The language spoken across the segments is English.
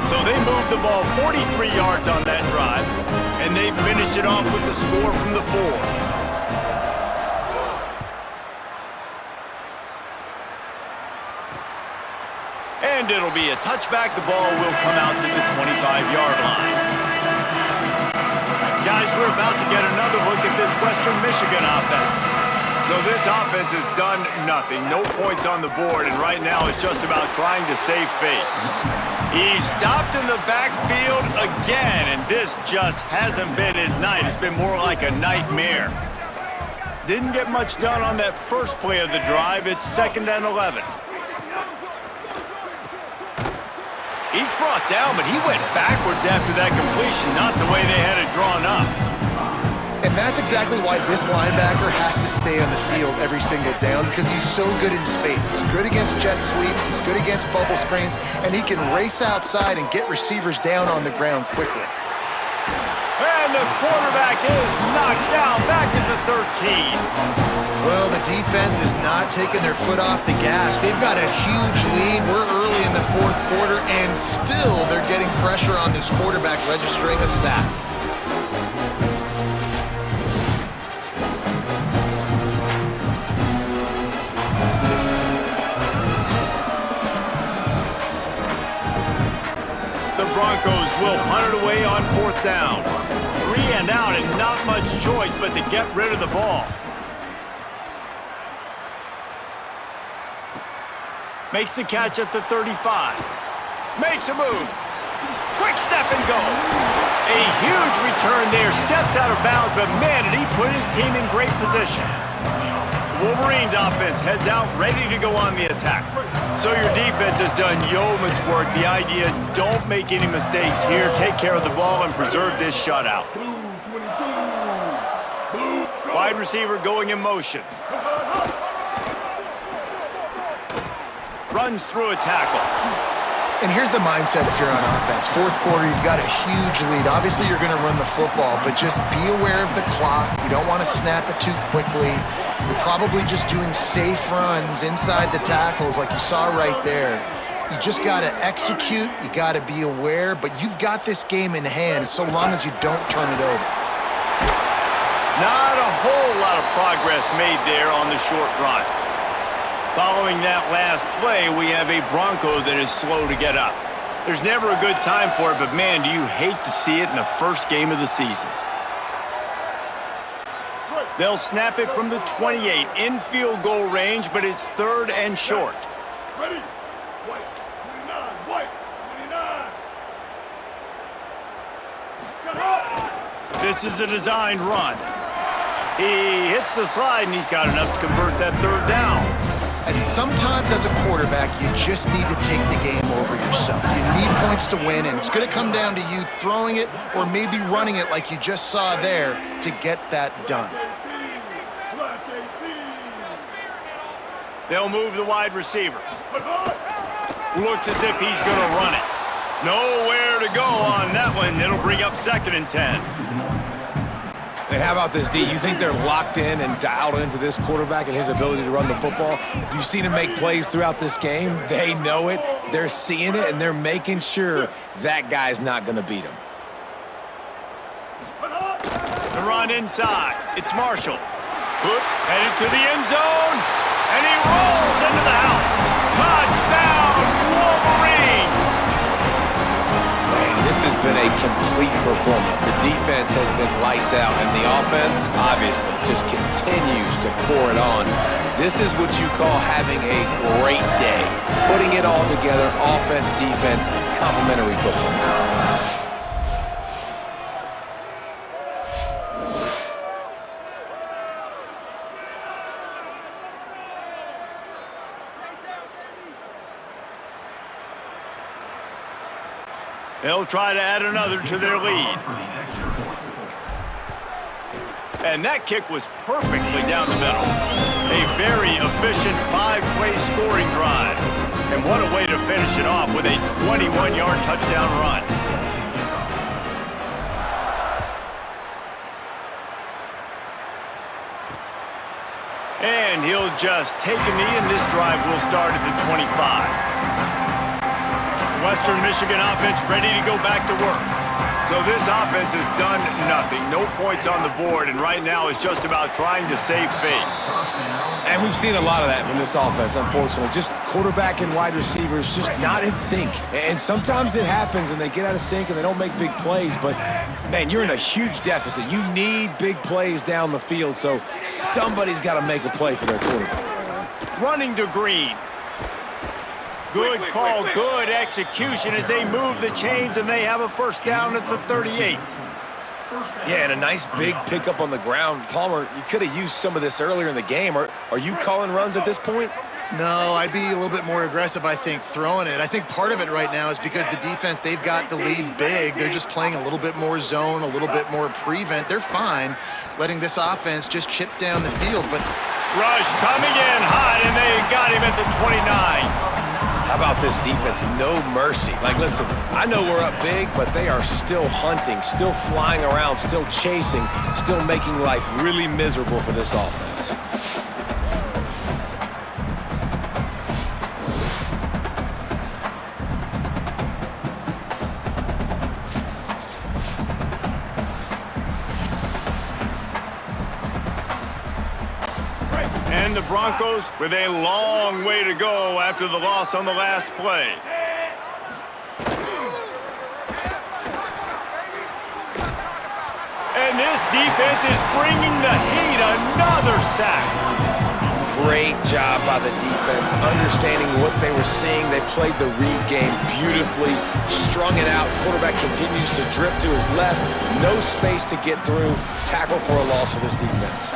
So they moved the ball 43 yards on that drive, and they finished it off with the score from the 4. And it'll be a touchback. The ball will come out to the 25-yard line. Guys, we're about to get another look at this Western Michigan offense. So this offense has done nothing. No points on the board, and right now it's just about trying to save face. He stopped in the backfield again, and this just hasn't been his night. It's been more like a nightmare. Didn't get much done on that first play of the drive. It's 2nd and 11. Each brought down, but he went backwards after that completion, not the way they had it drawn up. And that's exactly why this linebacker has to stay on the field every single down, because he's so good in space. He's good against jet sweeps, he's good against bubble screens, and he can race outside and get receivers down on the ground quickly. And the quarterback is knocked down back at the 13. Well, the defense is not taking their foot off the gas. They've got a huge lead. We're early in the 4th quarter, and still they're getting pressure on this quarterback, registering a sack. Broncos will punt it away on 4th down. 3 and out, and not much choice but to get rid of the ball. Makes the catch at the 35. Makes a move. Quick step and go. A huge return there. Steps out of bounds, but man, did he put his team in great position. Wolverines offense heads out, ready to go on the attack. So your defense has done yeoman's work. The idea, don't make any mistakes here. Take care of the ball and preserve this shutout. Wide receiver going in motion. Runs through a tackle. And here's the mindset if you're on offense. 4th quarter, you've got a huge lead. Obviously, you're going to run the football, but just be aware of the clock. You don't want to snap it too quickly. You're probably just doing safe runs inside the tackles like you saw right there. You just got to execute. You got to be aware, but you've got this game in hand so long as you don't turn it over. Not a whole lot of progress made there on the short run. Following that last play, we have a Bronco that is slow to get up. There's never a good time for it, but man, do you hate to see it in the first game of the season. They'll snap it from the 28, in field goal range, but it's 3rd and short. Ready? White, 29, white, 29. This is a designed run. He hits the slide, and he's got enough to convert that 3rd down. And sometimes as a quarterback, you just need to take the game over yourself. You need points to win, and it's going to come down to you throwing it or maybe running it like you just saw there to get that done. They'll move the wide receiver. Looks as if he's going to run it. Nowhere to go on that one. It'll bring up 2nd and 10. Hey, how about this, D? You think they're locked in and dialed into this quarterback and his ability to run the football? You've seen him make plays throughout this game. They know it. They're seeing it, and they're making sure that guy's not going to beat him. The run inside. It's Marshall. Headed to the end zone, and he rolls into the house. Touchdown, Wolverines! Man, this has been a complete performance. The defense has been lights out, and the offense, obviously, just continues to pour it on. This is what you call having a great day. Putting it all together, offense, defense, complementary football. They'll try to add another to their lead. And that kick was perfectly down the middle. A very efficient 5-play scoring drive. And what a way to finish it off with a 21-yard touchdown run. And he'll just take a knee, and this drive will start at the 25. Western Michigan offense ready to go back to work. So this offense has done nothing. No points on the board, and right now it's just about trying to save face. And we've seen a lot of that from this offense, unfortunately. Just quarterback and wide receivers just not in sync. And sometimes it happens, and they get out of sync, and they don't make big plays. But, man, you're in a huge deficit. You need big plays down the field, so somebody's got to make a play for their quarterback. Running to Green. Good call, good execution as they move the chains, and they have a first down at the 38. Yeah, and a nice big pickup on the ground. Palmer, you could have used some of this earlier in the game. Are you calling runs at this point? No, I'd be a little bit more aggressive, I think, throwing it. I think part of it right now is because the defense, they've got the lead big. They're just playing a little bit more zone, a little bit more prevent. They're fine letting this offense just chip down the field. But Rush coming in hot, and they got him at the 29. How about this defense? No mercy. Like, listen, I know we're up big, but they are still hunting, still flying around, still chasing, still making life really miserable for this offense. And the Broncos with a long way to go after the loss on the last play. And this defense is bringing the heat. Another sack. Great job by the defense, understanding what they were seeing. They played the read game beautifully, strung it out. Quarterback continues to drift to his left. No space to get through. Tackle for a loss for this defense.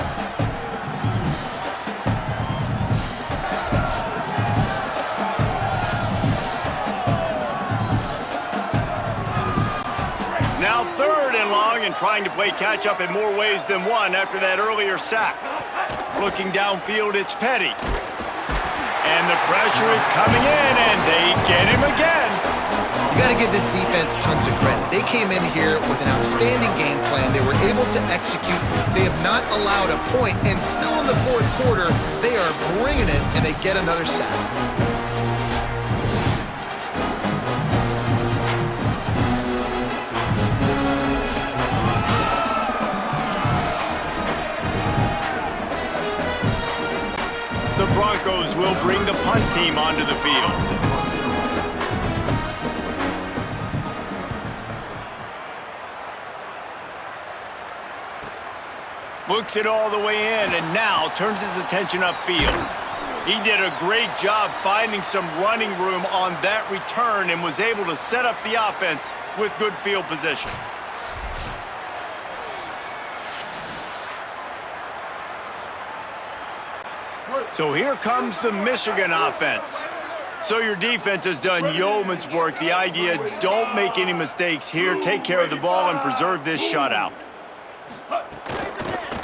Now 3rd and long, and trying to play catch-up in more ways than one after that earlier sack. Looking downfield, it's Petty. And the pressure is coming in, and they get him again. you got to give this defense tons of credit. They came in here with an outstanding game plan. They were able to execute. They have not allowed a point, and still in the 4th quarter, they are bringing it, and they get another sack. The Broncos will bring the punt team onto the field. Looks it all the way in and now turns his attention upfield. He did a great job finding some running room on that return and was able to set up the offense with good field position. So here comes the Michigan offense. So your defense has done yeoman's work. The idea, don't make any mistakes here. Take care of the ball and preserve this shutout.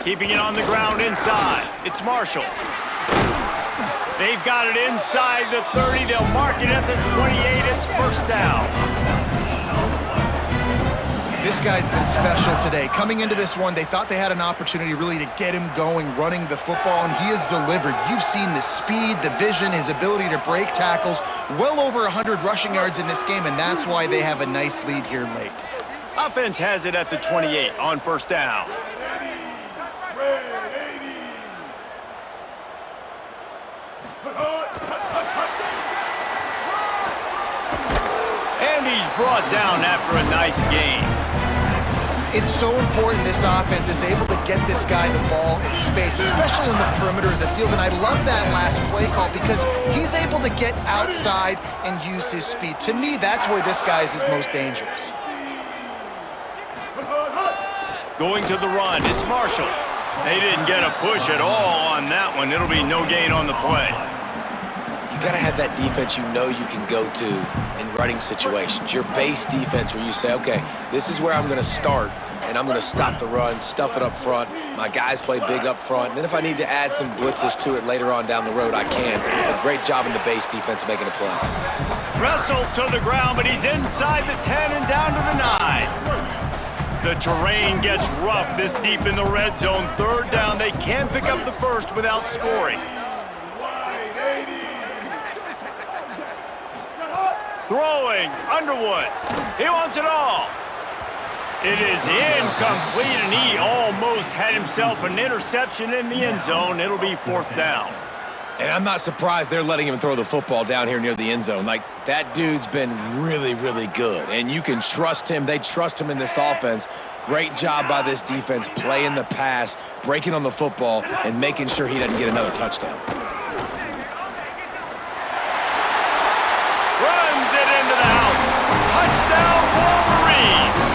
Keeping it on the ground inside. It's Marshall. They've got it inside the 30. They'll mark it at the 28. It's first down. This guy's been special today. Coming into this one, they thought they had an opportunity really to get him going, running the football, and he has delivered. You've seen the speed, the vision, his ability to break tackles. Well over 100 rushing yards in this game, and that's why they have a nice lead here late. Offense has it at the 28 on first down. And he's brought down after a nice gain. It's so important this offense is able to get this guy the ball in space, especially in the perimeter of the field. And I love that last play call because he's able to get outside and use his speed. To me, that's where this guy is his most dangerous. Going to the run, it's Marshall. They didn't get a push at all on that one. It'll be no gain on the play. You got to have that defense you know you can go to in running situations. Your base defense where you say, okay, this is where I'm going to start, and I'm going to stop the run, stuff it up front. My guys play big up front. And then if I need to add some blitzes to it later on down the road, I can. A great job in the base defense making a play. Wrestled to the ground, but he's inside the 10 and down to the 9. The terrain gets rough this deep in the red zone. Third down, they can't pick up the first without scoring. Throwing, Underwood. He wants it all. It is incomplete, and he almost had himself an interception in the end zone. It'll be 4th down. And I'm not surprised they're letting him throw the football down here near the end zone. Like, that dude's been really, really good. And you can trust him. They trust him in this offense. Great job by this defense playing the pass, breaking on the football, and making sure he doesn't get another touchdown. Runs it into the house. Touchdown, Wolverines.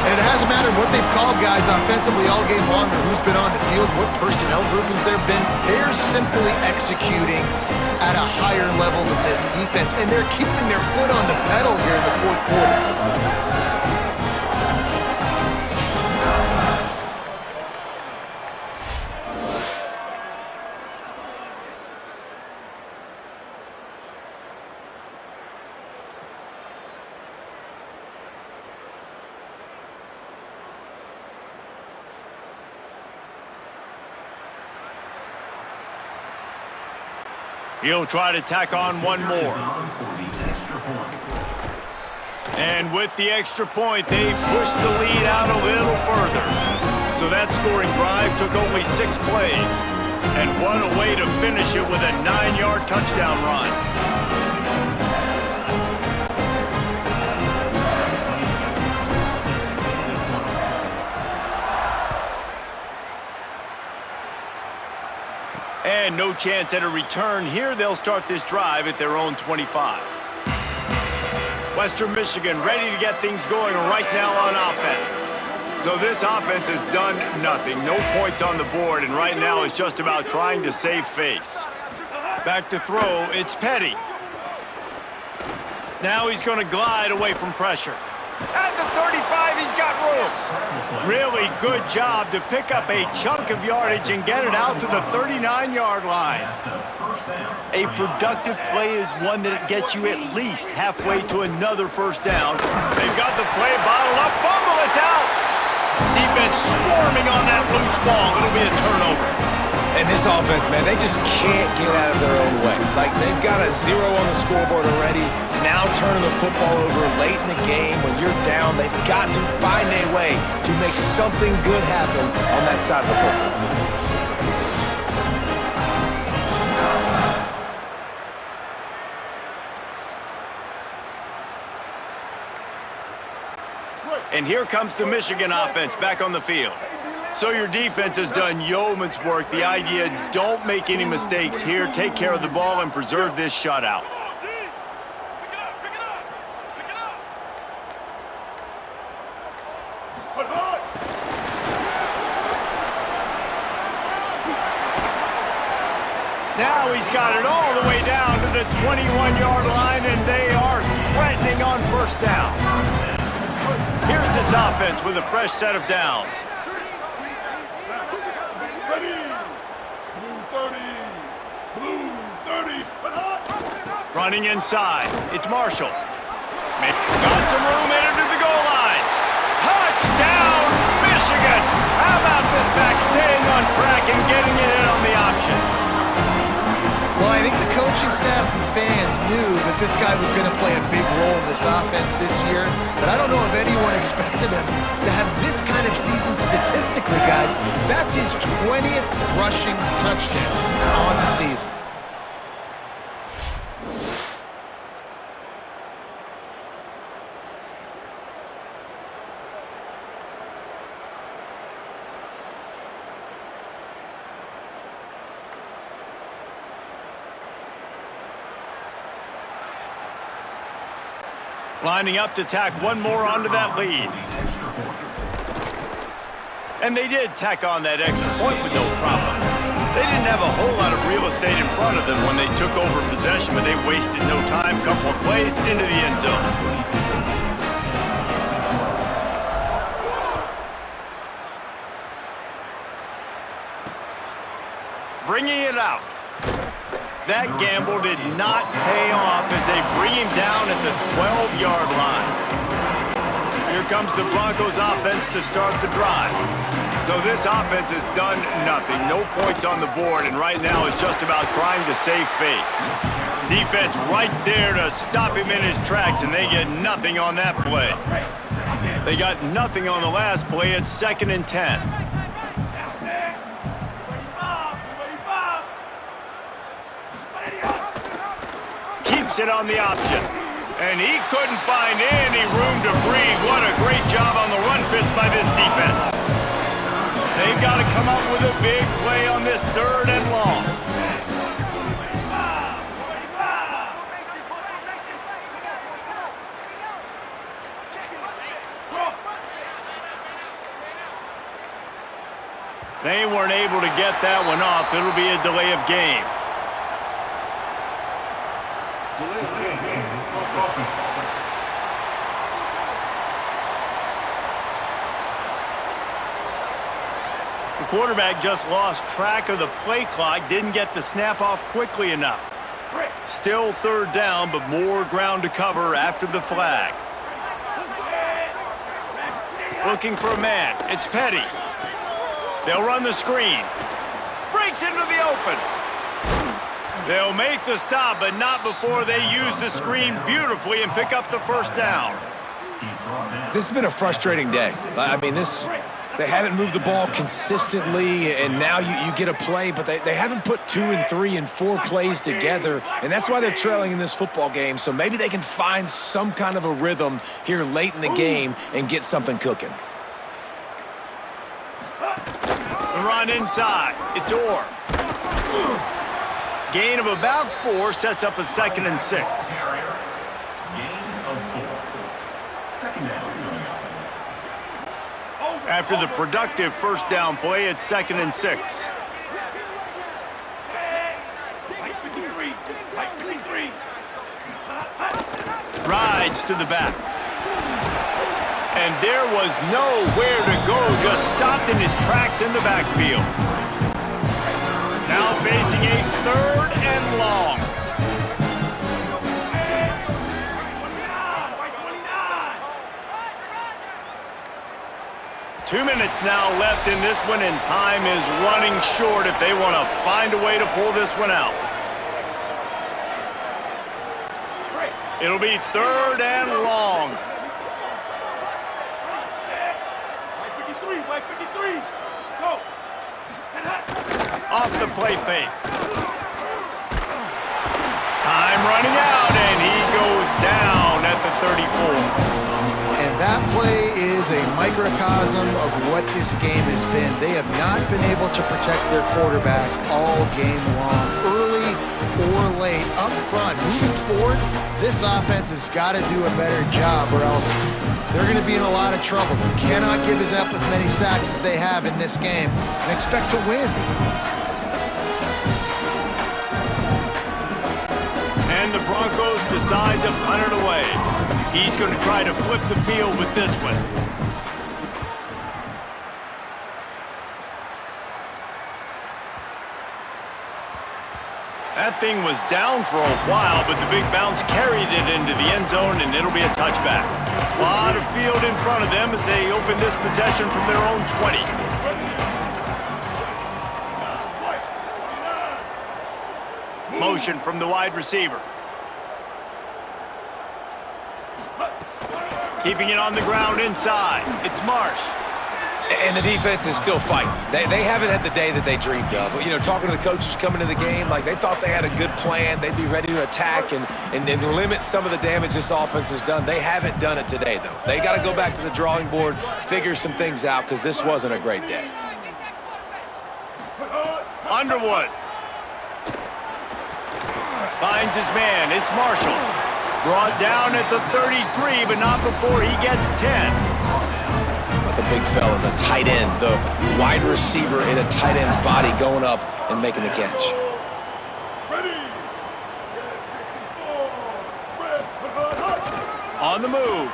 And it hasn't mattered what they've called guys offensively all game long or who's been on the field, what personnel groupings there have been. They're simply executing at a higher level than this defense, and they're keeping their foot on the pedal here in the 4th quarter. He'll try to tack on one more. And with the extra point, they pushed the lead out a little further. So that scoring drive took only 6 plays. And what a way to finish it with a 9-yard touchdown run. And no chance at a return here. They'll start this drive at their own 25. Western Michigan ready to get things going right now on offense. So this offense has done nothing. No points on the board, and right now it's just about trying to save face. Back to throw, it's Petty. Now he's going to glide away from pressure. At the 35, he's got room. Really good job to pick up a chunk of yardage and get it out to the 39-yard line. A productive play is one that gets you at least halfway to another first down. They've got the play bottled up. Fumble, it's out. Defense swarming on that loose ball. It'll be a turnover. And this offense, man, they just can't get out of their own way. Like, they've got a 0 on the scoreboard already. Now turning the football over late in the game when you're down, they've got to find a way to make something good happen on that side of the football. And here comes the Michigan offense back on the field. So your defense has done yeoman's work. The idea, don't make any mistakes here. Take care of the ball and preserve this shutout. Now he's got it all the way down to the 21-yard line, and they are threatening on first down. Here's this offense with a fresh set of downs. Ready. Blue 30. Running inside. It's Marshall. Got some room headed to the goal line. Touchdown, Michigan! How about this back staying on track and getting it in on the option? Well, I think the coaching staff and fans knew that this guy was going to play a big role in this offense this year, but I don't know if anyone expected him to have this kind of season statistically, guys. That's his 20th rushing touchdown on the season. Lining up to tack one more onto that lead. And they did tack on that extra point with no problem. They didn't have a whole lot of real estate in front of them when they took over possession, but they wasted no time. Couple of plays into the end zone. Bringing it out. That gamble did not pay off as they bring him down at the 12-yard line. Here comes the Broncos offense to start the drive. So this offense has done nothing. No points on the board, and right now it's just about trying to save face. Defense right there to stop him in his tracks, and they get nothing on that play. They got nothing on the last play. It's 2nd and 10. Keeps it on the option. And he couldn't find any room to breathe. What a great job on the run fits by this defense. They've got to come up with a big play on this 3rd and long. They weren't able to get that one off. It'll be a delay of game. The quarterback just lost track of the play clock, didn't get the snap off quickly enough. Still 3rd down, but more ground to cover after the flag. Looking for a man. It's Petty. They'll run the screen. Breaks into the open. They'll make the stop, but not before they use the screen beautifully and pick up the 1st down. This has been a frustrating day. I mean, they haven't moved the ball consistently, and now you get a play, but they haven't put 2 and 3 and 4 plays together, and that's why they're trailing in this football game. So maybe they can find some kind of a rhythm here late in the game and get something cooking. The run inside. It's Orr. Gain of about 4 sets up a 2nd and 6. After the productive 1st down play, it's 2nd and 6. Rides to the back. And there was nowhere to go, just stopped in his tracks in the backfield. Now facing a 3rd and long. Two minutes now left in this one, and time is running short if they want to find a way to pull this one out. It'll be 3rd and long. Off the play fake. Time running out, and he goes down at the 34. And that play is a microcosm of what this game has been. They have not been able to protect their quarterback all game long, early or late, up front. Moving forward, this offense has got to do a better job, or else they're going to be in a lot of trouble. You cannot give up as many sacks as they have in this game and expect to win. And the Broncos decide to punt it away. He's going to try to flip the field with this one. That thing was down for a while, but the big bounce carried it into the end zone, and it'll be a touchback. A lot of field in front of them as they open this possession from their own 20. Motion from the wide receiver. Keeping it on the ground inside. It's Marsh. And the defense is still fighting. They haven't had the day that they dreamed of. You know, talking to the coaches coming to the game, like they thought they had a good plan. They'd be ready to attack and limit some of the damage this offense has done. They haven't done it today, though. They got to go back to the drawing board, figure some things out, because this wasn't a great day. Underwood. Finds his man. It's Marshall. Brought down at the 33, but not before he gets 10. The big fella, the tight end, the wide receiver in a tight end's body going up and making the catch. On the move.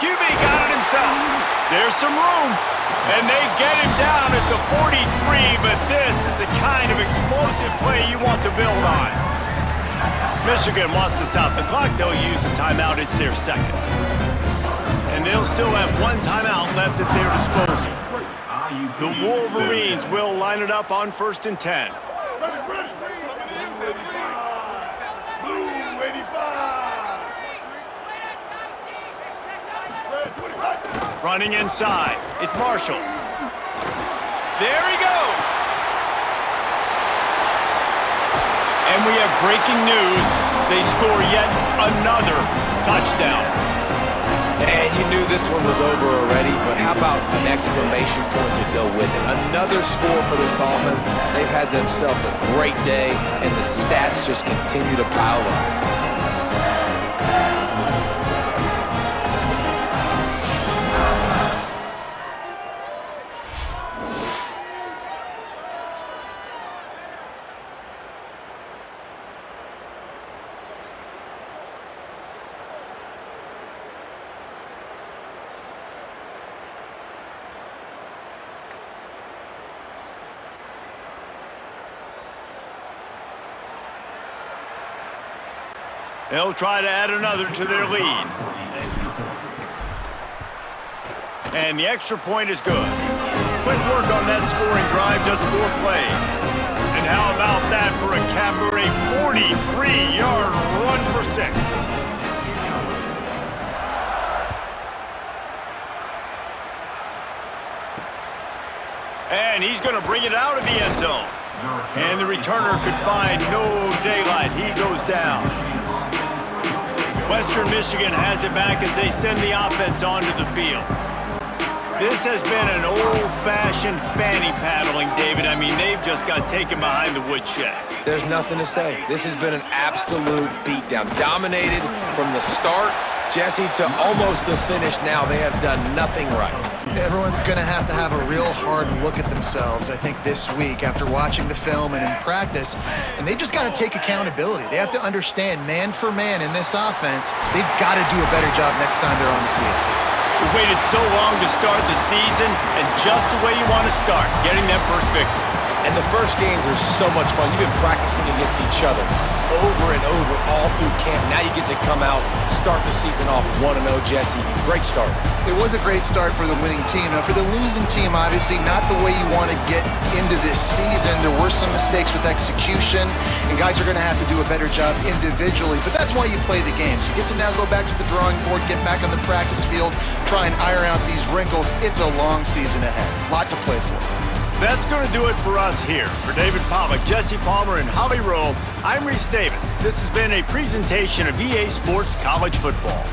QB got it himself. There's some room. And they get him down at the 43, but this is the kind of explosive play you want to build on. Michigan wants to stop the clock. They'll use a timeout. It's their 2nd. And they'll still have 1 timeout left at their disposal. The Wolverines will line it up on 1st and 10. Running inside. It's Marshall. There he goes. And we have breaking news. They score yet another touchdown. And you knew this one was over already, but how about an exclamation point to go with it? Another score for this offense. They've had themselves a great day, and the stats just continue to pile up. They'll try to add another to their lead. And the extra point is good. Quick work on that scoring drive, just 4 plays. And how about that for a Cabaret 43-yard run for 6? And he's going to bring it out of the end zone. And the returner could find no daylight. He goes down. Western Michigan has it back as they send the offense onto the field. This has been an old-fashioned fanny paddling, David. I mean, they've just got taken behind the woodshed. There's nothing to say. This has been an absolute beatdown. Dominated from the start, Jesse, to almost the finish now. They have done nothing right. Everyone's going to have a real hard look at themselves, I think, this week after watching the film and in practice. And they've just got to take accountability. They have to understand, man for man in this offense, they've got to do a better job next time they're on the field. We waited so long to start the season, and just the way you want to start, getting that first victory. And the first games are so much fun. You've been practicing against each other over and over all through camp. Now you get to come out, start the season off 1-0, Jesse. Great start. It was a great start for the winning team. Now, for the losing team, obviously not the way you want to get into this season. There were some mistakes with execution, and guys are going to have to do a better job individually. But that's why you play the games. You get to now go back to the drawing board, get back on the practice field, try and iron out these wrinkles. It's a long season ahead. A lot to play for. That's going to do it for us here. For David Pollack, Jesse Palmer, and Holly Rowe, I'm Reese Davis. This has been a presentation of EA Sports College Football.